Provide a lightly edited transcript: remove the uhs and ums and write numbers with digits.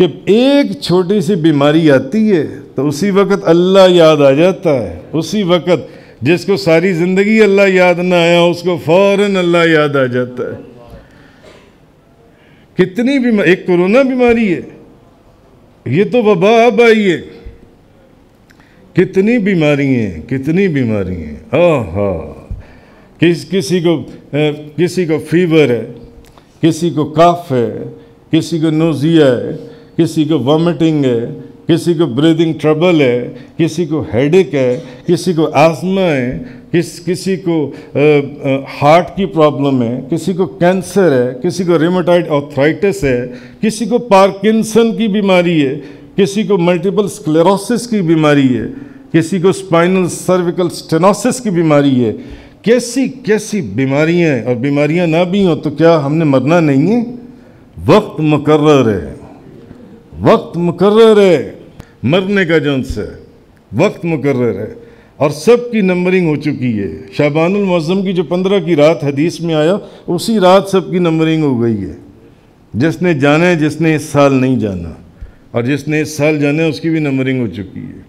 कि एक छोटी सी बीमारी आती है तो उसी वक्त अल्लाह याद आ जाता है। उसी वक्त जिसको सारी ज़िंदगी अल्लाह याद ना आया उसको फ़ौरन अल्लाह याद आ जाता है। कितनी बीमारी, एक कोरोना बीमारी है, ये तो वबा अब आई है। कितनी बीमारी हैं, कितनी बीमारी हैं। आहा, किसी को फीवर है, किसी को कफ है, किसी को नोज़िया है, किसी को वॉमिटिंग है, किसी को ब्रीदिंग ट्रबल है, किसी को हेडेक है, किसी को आस्थमा है, किसी को हार्ट की प्रॉब्लम है, किसी को कैंसर है, किसी को रिमेटॉइड आर्थराइटिस है, किसी को पार्किंसन की बीमारी है, किसी को मल्टीपल स्क्लेरोसिस की बीमारी है, किसी को स्पाइनल सर्विकल स्टेनोसिस की बीमारी है। कैसी कैसी बीमारियां हैं। और बीमारियां ना भी हों तो क्या हमने मरना नहीं है? वक्त मुकर्रर है, वक्त मुकर्रर है मरने का, जो उनसे वक्त मुकर्रर है और सब की नंबरिंग हो चुकी है। शाबानुल मुअज़्ज़म की जो 15 की रात हदीस में आया, उसी रात सब की नंबरिंग हो गई है। जिसने जाना है, जिसने इस साल नहीं जाना, और जिसने इस साल जाना है उसकी भी नंबरिंग हो चुकी है।